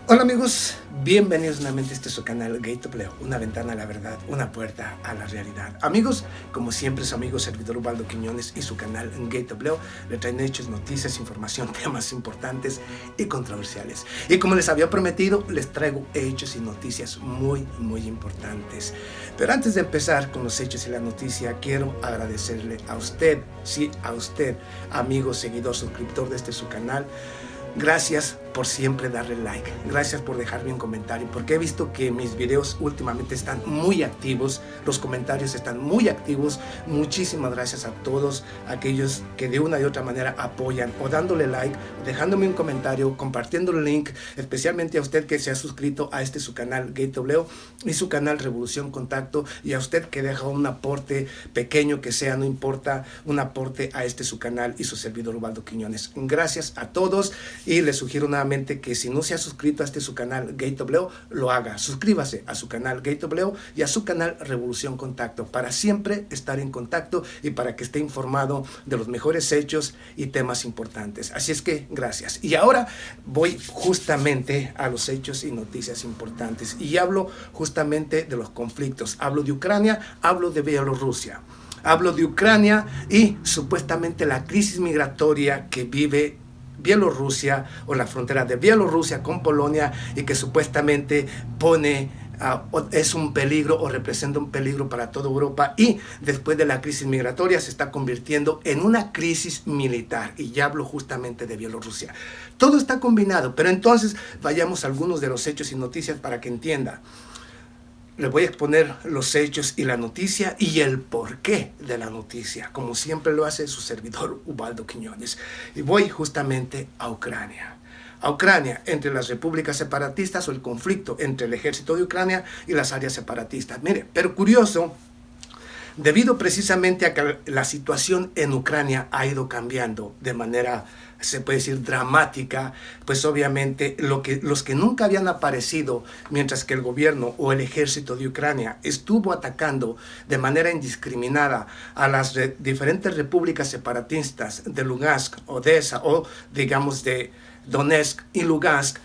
Hola amigos, bienvenidos nuevamente a este su canal Gatopleo, una ventana a la verdad, una puerta a la realidad. Amigos, como siempre su amigo servidor Ubaldo Quiñones y su canal Gatopleo le traen hechos, noticias, información, temas importantes y controversiales. Y como les había prometido, les traigo hechos y noticias muy importantes. Pero antes de empezar con los hechos y la noticia, quiero agradecerle a usted, sí, a usted, amigo, seguidor, suscriptor de este su canal. Gracias por siempre darle like, gracias por dejarme un comentario, porque he visto que mis videos últimamente están muy activos, los comentarios están muy activos. Muchísimas gracias a todos aquellos que de una y otra manera apoyan, o dándole like, dejándome un comentario, compartiendo el link, especialmente a usted que se ha suscrito a este su canal Gatopleo y su canal Revolución Contacto, y a usted que deja un aporte pequeño que sea, no importa, un aporte a este su canal y su servidor Ubaldo Quiñones. Gracias a todos. Y les sugiero nuevamente que si no se ha suscrito a este su canal Gatopleo, lo haga. Suscríbase a su canal Gatopleo y a su canal Revolución Contacto para siempre estar en contacto y para que esté informado de los mejores hechos y temas importantes. Así es que gracias. Y ahora voy justamente a los hechos y noticias importantes y hablo justamente de los conflictos. Hablo de Ucrania, hablo de Bielorrusia. Hablo de Ucrania y supuestamente la crisis migratoria que vive Bielorrusia, o la frontera de Bielorrusia con Polonia, y que supuestamente es un peligro o representa un peligro para toda Europa, y después de la crisis migratoria se está convirtiendo en una crisis militar, y ya hablo justamente de Bielorrusia. Todo está combinado, pero entonces vayamos a algunos de los hechos y noticias para que entienda. Les voy a exponer los hechos y la noticia y el porqué de la noticia, como siempre lo hace su servidor Ubaldo Quiñones. Y voy justamente a Ucrania. A Ucrania, entre las repúblicas separatistas, o el conflicto entre el ejército de Ucrania y las áreas separatistas. Mire, pero curioso, debido precisamente a que la situación en Ucrania ha ido cambiando de manera, se puede decir, dramática, pues obviamente los que nunca habían aparecido mientras que el gobierno o el ejército de Ucrania estuvo atacando de manera indiscriminada a las diferentes repúblicas separatistas de Lugansk, Odessa, o digamos de Donetsk y Lugansk,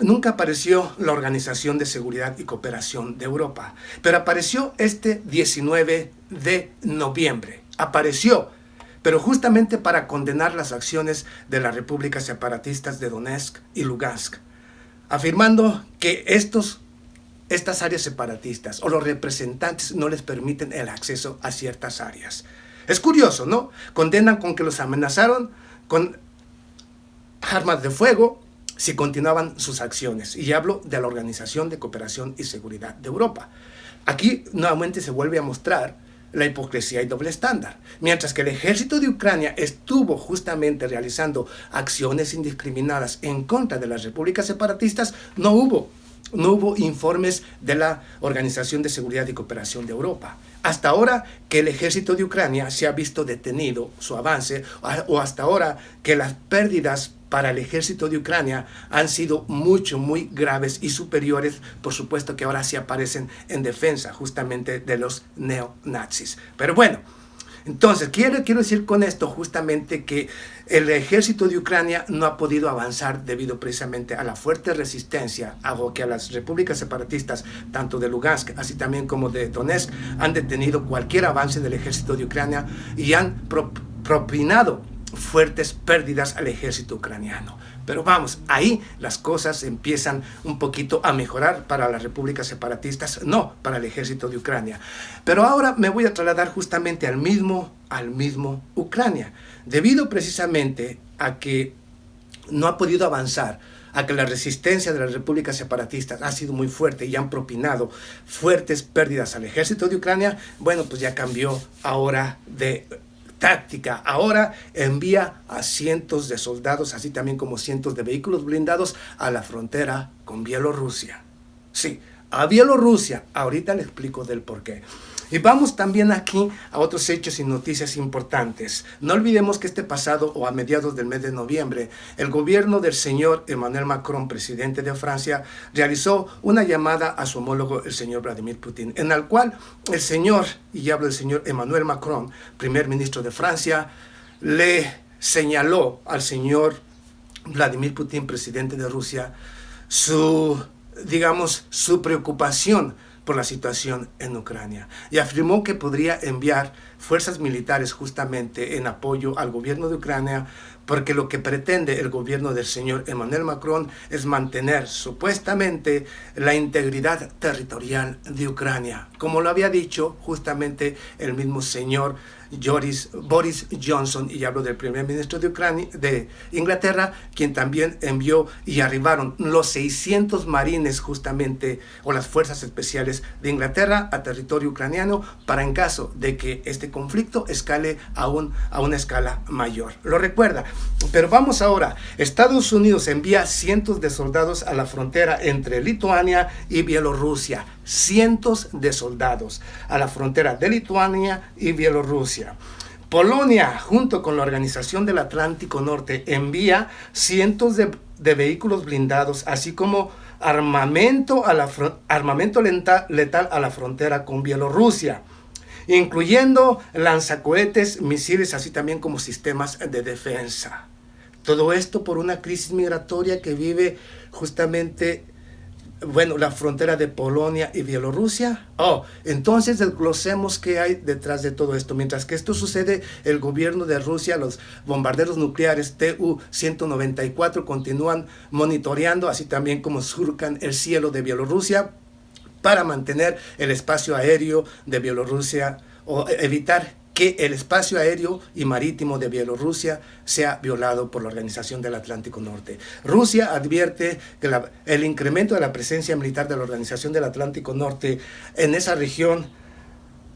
nunca apareció la Organización de Seguridad y Cooperación de Europa, pero apareció este 19 de noviembre. Apareció, pero justamente para condenar las acciones de las repúblicas separatistas de Donetsk y Lugansk, afirmando que estas áreas separatistas o los representantes no les permiten el acceso a ciertas áreas. Es curioso, ¿no? Condenan con que los amenazaron con armas de fuego si continuaban sus acciones. Y hablo de la Organización de Cooperación y Seguridad de Europa. Aquí nuevamente se vuelve a mostrar la hipocresía y doble estándar. Mientras que el ejército de Ucrania estuvo justamente realizando acciones indiscriminadas en contra de las repúblicas separatistas, no hubo informes de la Organización de Seguridad y Cooperación de Europa. Hasta ahora que el ejército de Ucrania se ha visto detenido su avance, o hasta ahora que las pérdidas para el ejército de Ucrania han sido muy graves y superiores, por supuesto que ahora sí aparecen en defensa justamente de los neonazis. Pero bueno, entonces, quiero decir con esto justamente que el ejército de Ucrania no ha podido avanzar debido precisamente a la fuerte resistencia, a que a las repúblicas separatistas, tanto de Lugansk, así también como de Donetsk, han detenido cualquier avance del ejército de Ucrania y han propinado fuertes pérdidas al ejército ucraniano. Pero vamos, ahí las cosas empiezan un poquito a mejorar para las repúblicas separatistas, no para el ejército de Ucrania. Pero ahora me voy a trasladar justamente al mismo Ucrania, debido precisamente a que no ha podido avanzar, a que la resistencia de las repúblicas separatistas ha sido muy fuerte y han propinado fuertes pérdidas al ejército de Ucrania. Bueno, pues ya cambió ahora de táctica. Ahora envía a cientos de soldados, así también como cientos de vehículos blindados a la frontera con Bielorrusia. Sí, a Bielorrusia. Ahorita le explico del porqué. Y vamos también aquí a otros hechos y noticias importantes. No olvidemos que este pasado, o a mediados del mes de noviembre, el gobierno del señor Emmanuel Macron, presidente de Francia, realizó una llamada a su homólogo, el señor Vladimir Putin, en la cual el señor, y hablo del señor Emmanuel Macron, primer ministro de Francia, le señaló al señor Vladimir Putin, presidente de Rusia, su preocupación por la situación en Ucrania y afirmó que podría enviar fuerzas militares justamente en apoyo al gobierno de Ucrania, porque lo que pretende el gobierno del señor Emmanuel Macron es mantener supuestamente la integridad territorial de Ucrania, como lo había dicho justamente el mismo señor Boris Johnson, y hablo del primer ministro de Inglaterra, quien también envió y arribaron los 600 marines justamente, o las fuerzas especiales de Inglaterra, a territorio ucraniano, para en caso de que este conflicto escale a una escala mayor. Lo recuerda. Pero vamos ahora. Estados Unidos envía cientos de soldados a la frontera entre Lituania y Bielorrusia. Cientos de soldados a la frontera de Lituania y Bielorrusia. Polonia, junto con la Organización del Atlántico Norte, envía cientos de vehículos blindados, así como armamento letal a la frontera con Bielorrusia, incluyendo lanzacohetes, misiles, así también como sistemas de defensa. Todo esto por una crisis migratoria que vive justamente la frontera de Polonia y Bielorrusia. Entonces desglosemos qué hay detrás de todo esto. Mientras que esto sucede, el gobierno de Rusia, los bombarderos nucleares Tu-194 continúan monitoreando, así también como surcan el cielo de Bielorrusia, para mantener el espacio aéreo de Bielorrusia, o evitar que el espacio aéreo y marítimo de Bielorrusia sea violado por la Organización del Atlántico Norte. Rusia advierte que el incremento de la presencia militar de la Organización del Atlántico Norte en esa región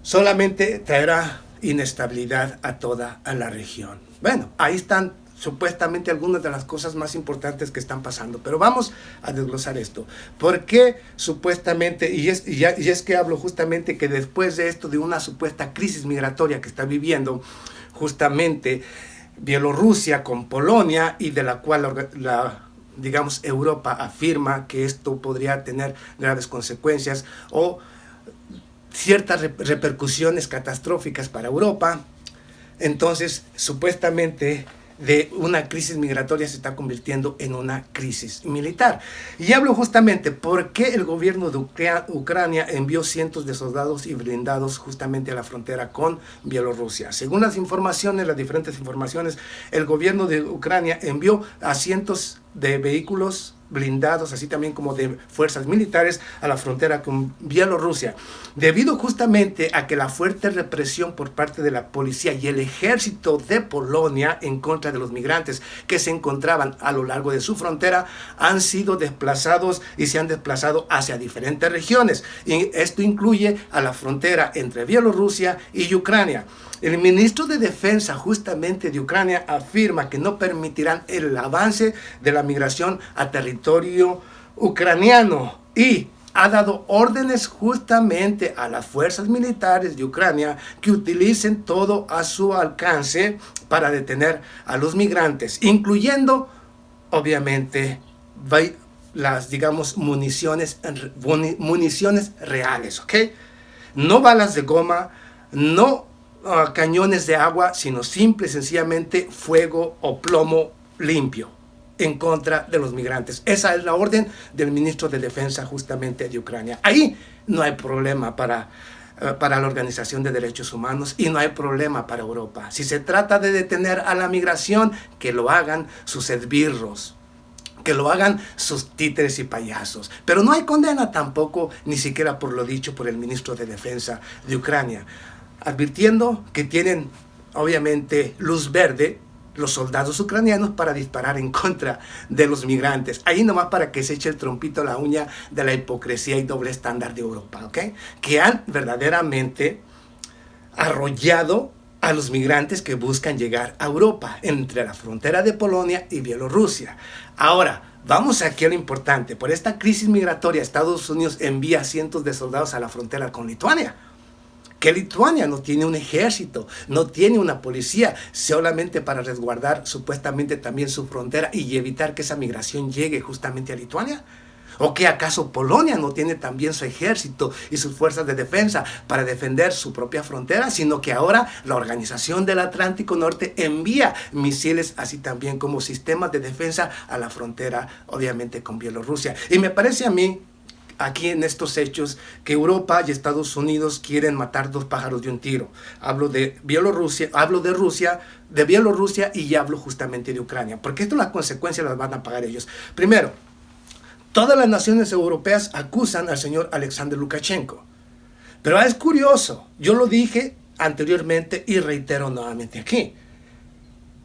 solamente traerá inestabilidad a toda la región. Bueno, ahí están supuestamente algunas de las cosas más importantes que están pasando, pero vamos a desglosar esto. ¿Por qué supuestamente? Y es que hablo justamente que después de esto, de una supuesta crisis migratoria que está viviendo justamente Bielorrusia con Polonia, y de la cual Europa afirma que esto podría tener graves consecuencias o ciertas repercusiones catastróficas para Europa, entonces supuestamente de una crisis migratoria se está convirtiendo en una crisis militar. Y hablo justamente por qué el gobierno de Ucrania envió cientos de soldados y blindados justamente a la frontera con Bielorrusia. Según las diferentes informaciones, el gobierno de Ucrania envió a cientos de vehículos blindados, así también como de fuerzas militares, a la frontera con Bielorrusia, debido justamente a que la fuerte represión por parte de la policía y el ejército de Polonia en contra de los migrantes que se encontraban a lo largo de su frontera han sido desplazados y se han desplazado hacia diferentes regiones, y esto incluye a la frontera entre Bielorrusia y Ucrania. El ministro de Defensa justamente de Ucrania afirma que no permitirán el avance de la migración a territorio ucraniano, y ha dado órdenes justamente a las fuerzas militares de Ucrania que utilicen todo a su alcance para detener a los migrantes, incluyendo obviamente las municiones reales, ¿ok? No balas de goma, no cañones de agua, sino simple y sencillamente fuego o plomo limpio en contra de los migrantes. Esa es la orden del ministro de Defensa justamente de Ucrania. Ahí no hay problema para la Organización de Derechos Humanos, y no hay problema para Europa. Si se trata de detener a la migración, que lo hagan sus esbirros, que lo hagan sus títeres y payasos. Pero no hay condena tampoco, ni siquiera por lo dicho por el ministro de Defensa de Ucrania, advirtiendo que tienen obviamente luz verde los soldados ucranianos para disparar en contra de los migrantes. Ahí nomás para que se eche el trompito a la uña de la hipocresía y doble estándar de Europa, ¿ok? Que han verdaderamente arrollado a los migrantes que buscan llegar a Europa, entre la frontera de Polonia y Bielorrusia. Ahora, vamos aquí a lo importante. Por esta crisis migratoria, Estados Unidos envía cientos de soldados a la frontera con Lituania. Que Lituania no tiene un ejército, no tiene una policía, solamente para resguardar supuestamente también su frontera y evitar que esa migración llegue justamente a Lituania. ¿O qué acaso Polonia no tiene también su ejército y sus fuerzas de defensa para defender su propia frontera? Sino que ahora la Organización del Atlántico Norte envía misiles, así también como sistemas de defensa a la frontera, obviamente con Bielorrusia. Y me parece a mí, aquí en estos hechos, que Europa y Estados Unidos quieren matar dos pájaros de un tiro. Hablo de Bielorrusia, hablo de Rusia, de Bielorrusia, y hablo justamente de Ucrania, porque esto las consecuencias las van a pagar ellos. Primero, todas las naciones europeas acusan al señor Alexander Lukashenko. Pero es curioso, yo lo dije anteriormente y reitero nuevamente aquí.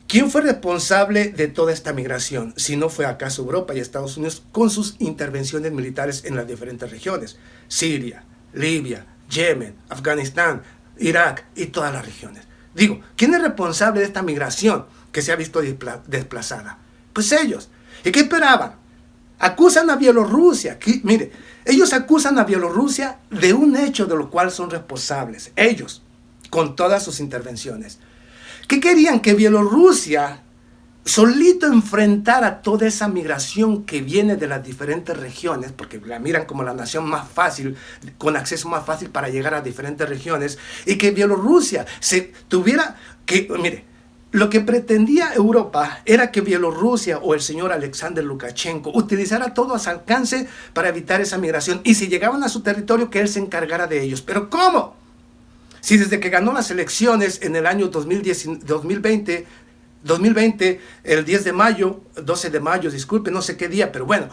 ¿Quién fue responsable de toda esta migración? Si no fue acaso Europa y Estados Unidos con sus intervenciones militares en las diferentes regiones. Siria, Libia, Yemen, Afganistán, Irak y todas las regiones. Digo, ¿quién es responsable de esta migración que se ha visto desplazada? Pues ellos. ¿Y qué esperaban? Acusan a Bielorrusia. Mire, ellos acusan a Bielorrusia de un hecho de lo cual son responsables. Ellos, con todas sus intervenciones. ¿Qué querían? Que Bielorrusia solito enfrentara toda esa migración que viene de las diferentes regiones, porque la miran como la nación más fácil, con acceso más fácil para llegar a diferentes regiones, y que Bielorrusia se tuviera que, mire, lo que pretendía Europa era que Bielorrusia o el señor Alexander Lukashenko utilizara todo a su alcance para evitar esa migración, y si llegaban a su territorio, que él se encargara de ellos. ¿Pero cómo? Si desde que ganó las elecciones en el año 2020, el 10 de mayo, 12 de mayo, disculpe, no sé qué día, pero bueno,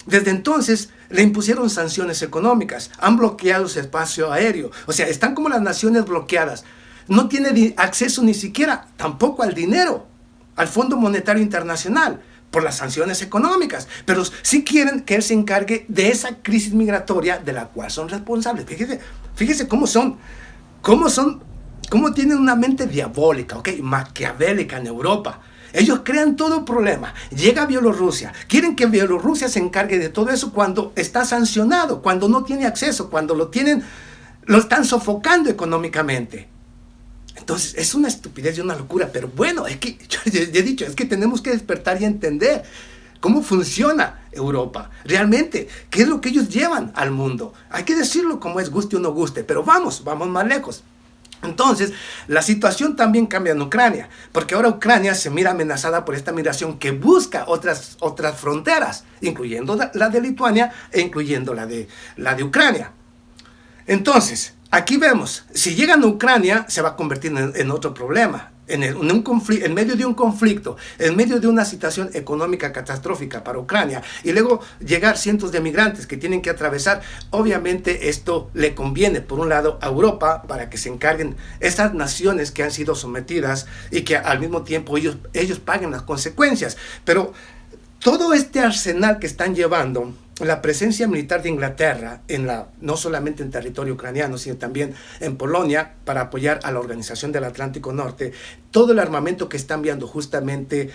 desde entonces le impusieron sanciones económicas, han bloqueado su espacio aéreo, o sea, están como las naciones bloqueadas, no tiene acceso ni siquiera tampoco al dinero, al Fondo Monetario Internacional, por las sanciones económicas, pero sí quieren que él se encargue de esa crisis migratoria de la cual son responsables. Fíjese cómo son. ¿Cómo tienen una mente diabólica, maquiavélica en Europa? Ellos crean todo problema. Llega Bielorrusia. Quieren que Bielorrusia se encargue de todo eso cuando está sancionado, cuando no tiene acceso, cuando lo están sofocando económicamente. Entonces, es una estupidez y una locura. Pero bueno, es que, yo he dicho, es que tenemos que despertar y entender cómo funciona Europa, realmente, qué es lo que ellos llevan al mundo. Hay que decirlo como es, guste o no guste, pero vamos más lejos. Entonces, la situación también cambia en Ucrania, porque ahora Ucrania se mira amenazada por esta migración que busca otras fronteras, incluyendo la de Lituania e incluyendo la de Ucrania. Entonces, aquí vemos, si llegan a Ucrania, se va a convertir en otro problema. En medio de un conflicto, en medio de una situación económica catastrófica para Ucrania, y luego llegar cientos de migrantes que tienen que atravesar, obviamente esto le conviene por un lado a Europa para que se encarguen estas naciones que han sido sometidas y que al mismo tiempo ellos paguen las consecuencias. Pero todo este arsenal que están llevando, la presencia militar de Inglaterra, no solamente en territorio ucraniano, sino también en Polonia, para apoyar a la Organización del Atlántico Norte, todo el armamento que está enviando justamente,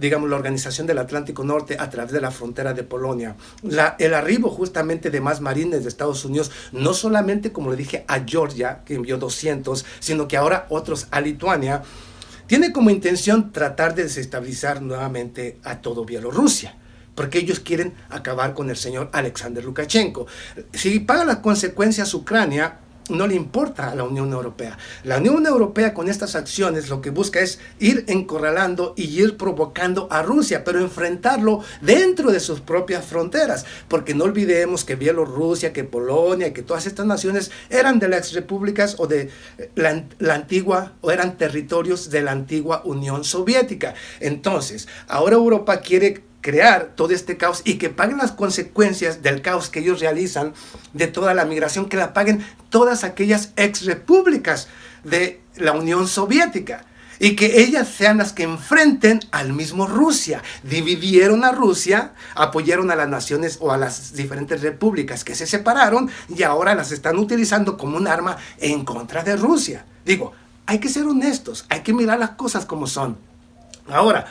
la Organización del Atlántico Norte a través de la frontera de Polonia, el arribo justamente de más marines de Estados Unidos, no solamente, como le dije, a Georgia, que envió 200, sino que ahora otros a Lituania, tiene como intención tratar de desestabilizar nuevamente a todo Bielorrusia, porque ellos quieren acabar con el señor Alexander Lukashenko. Si paga las consecuencias Ucrania, no le importa a la Unión Europea. La Unión Europea con estas acciones lo que busca es ir encorralando y ir provocando a Rusia, pero enfrentarlo dentro de sus propias fronteras, porque no olvidemos que Bielorrusia, que Polonia, que todas estas naciones eran de las exrepúblicas o de la antigua, o eran territorios de la antigua Unión Soviética. Entonces, ahora Europa quiere crear todo este caos y que paguen las consecuencias del caos que ellos realizan, de toda la migración, que la paguen todas aquellas exrepúblicas de la Unión Soviética, y que ellas sean las que enfrenten al mismo Rusia. Dividieron a Rusia, apoyaron a las naciones o a las diferentes repúblicas que se separaron, y ahora las están utilizando como un arma en contra de Rusia. Digo, hay que ser honestos, hay que mirar las cosas como son. Ahora,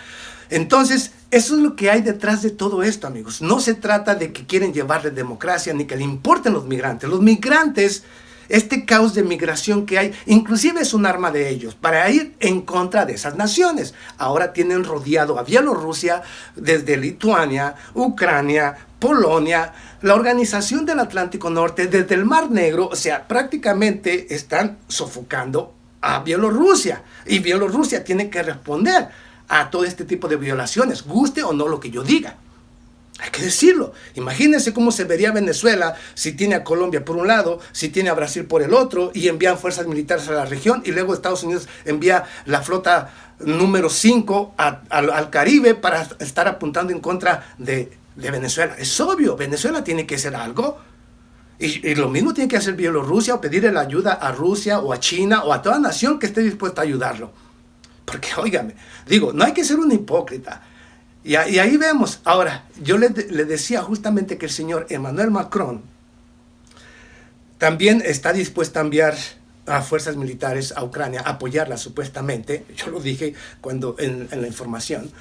entonces, eso es lo que hay detrás de todo esto, amigos. No se trata de que quieren llevarle democracia ni que le importen los migrantes. Los migrantes este caos de migración que hay, inclusive es un arma de ellos para ir en contra de esas naciones. Ahora tienen rodeado a Bielorrusia desde Lituania, Ucrania, Polonia, la Organización del Atlántico Norte, desde el Mar Negro. O sea, prácticamente están sofocando a Bielorrusia, y Bielorrusia tiene que responder a todo este tipo de violaciones, guste o no lo que yo diga. Hay que decirlo. Imagínense cómo se vería Venezuela si tiene a Colombia por un lado, si tiene a Brasil por el otro, y envían fuerzas militares a la región, y luego Estados Unidos envía la flota número 5 al Caribe para estar apuntando en contra de Venezuela. Es obvio, Venezuela tiene que hacer algo. Y lo mismo tiene que hacer Bielorrusia, o pedirle la ayuda a Rusia o a China o a toda nación que esté dispuesta a ayudarlo. Porque, óigame, digo, no hay que ser un hipócrita. Y ahí vemos. Ahora, yo le decía justamente que el señor Emmanuel Macron también está dispuesto a enviar a fuerzas militares a Ucrania, a apoyarla supuestamente. Yo lo dije cuando en la información.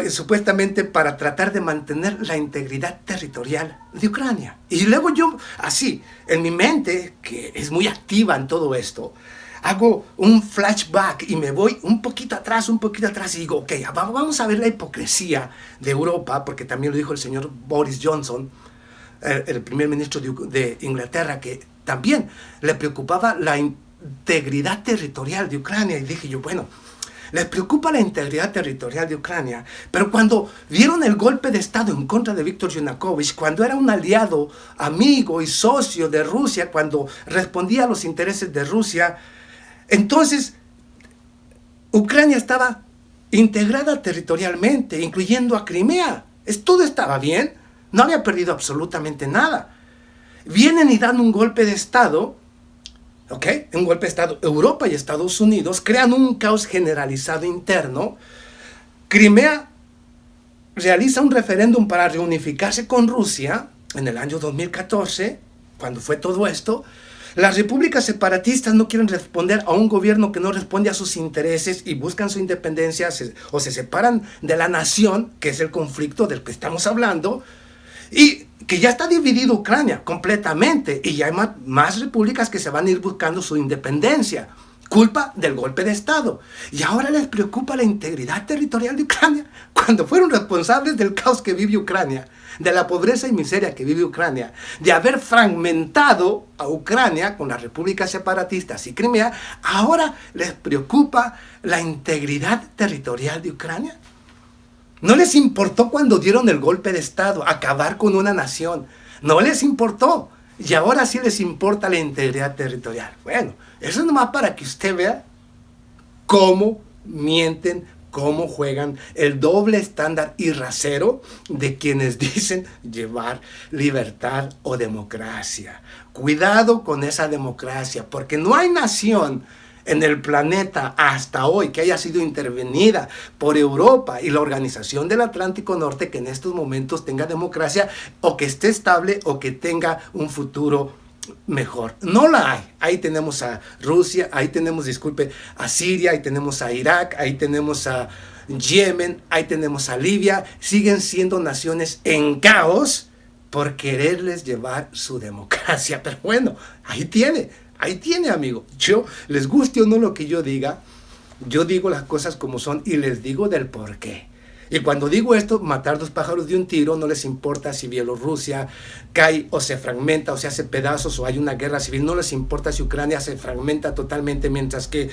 Supuestamente para tratar de mantener la integridad territorial de Ucrania. Y luego yo, así, en mi mente, que es muy activa en todo esto, hago un flashback y me voy un poquito atrás y digo, ok, vamos a ver la hipocresía de Europa, porque también lo dijo el señor Boris Johnson, el primer ministro de Inglaterra, que también le preocupaba la integridad territorial de Ucrania. Y dije yo, bueno, les preocupa la integridad territorial de Ucrania, pero cuando vieron el golpe de Estado en contra de Víctor Yanukovych, cuando era un aliado, amigo y socio de Rusia, cuando respondía a los intereses de Rusia, entonces Ucrania estaba integrada territorialmente, incluyendo a Crimea. Todo estaba bien, no había perdido absolutamente nada. Vienen y dan un golpe de Estado. ¿Ok? Un golpe de Estado. Europa y Estados Unidos crean un caos generalizado interno. Crimea realiza un referéndum para reunificarse con Rusia en el año 2014, cuando fue todo esto. Las repúblicas separatistas no quieren responder a un gobierno que no responde a sus intereses y buscan su independencia, o se separan de la nación, que es el conflicto del que estamos hablando, y que ya está dividido Ucrania completamente, y ya hay más repúblicas que se van a ir buscando su independencia, culpa del golpe de Estado. Y ahora les preocupa la integridad territorial de Ucrania, cuando fueron responsables del caos que vive Ucrania, de la pobreza y miseria que vive Ucrania, de haber fragmentado a Ucrania con las repúblicas separatistas y Crimea. Ahora les preocupa la integridad territorial de Ucrania. No les importó cuando dieron el golpe de Estado, acabar con una nación. No les importó. Y ahora sí les importa la integridad territorial. Bueno, eso es nomás para que usted vea cómo mienten, cómo juegan el doble estándar y rasero de quienes dicen llevar libertad o democracia. Cuidado con esa democracia, porque no hay nación en el planeta hasta hoy que haya sido intervenida por Europa y la Organización del Atlántico Norte que en estos momentos tenga democracia, o que esté estable, o que tenga un futuro mejor. No la hay. Ahí tenemos a Rusia, ahí tenemos, disculpe, a Siria, ahí tenemos a Irak, ahí tenemos a Yemen, ahí tenemos a Libia. Siguen siendo naciones en caos por quererles llevar su democracia. Pero bueno, ahí tiene, amigo. Yo, les guste o no lo que yo diga, yo digo las cosas como son y les digo del por qué. Y cuando digo esto, matar dos pájaros de un tiro, no les importa si Bielorrusia cae o se fragmenta o se hace pedazos o hay una guerra civil, no les importa si Ucrania se fragmenta totalmente, mientras que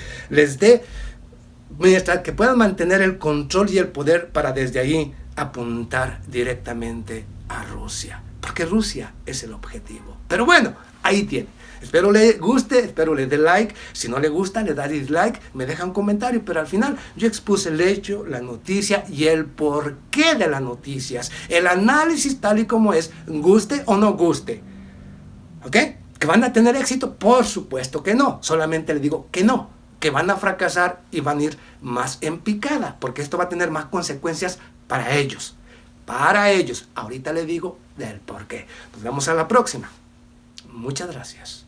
puedan mantener el control y el poder para desde ahí apuntar directamente a Rusia, porque Rusia es el objetivo. Pero bueno, ahí tiene. Espero le guste, espero le dé like. Si no le gusta, le da dislike, me deja un comentario. Pero al final yo expuse el hecho, la noticia y el porqué de las noticias. El análisis tal y como es, guste o no guste. ¿Ok? ¿Que van a tener éxito? Por supuesto que no. Solamente le digo que no. Que van a fracasar y van a ir más en picada. Porque esto va a tener más consecuencias para ellos. Para ellos. Ahorita le digo del porqué. Nos vemos a la próxima. Muchas gracias.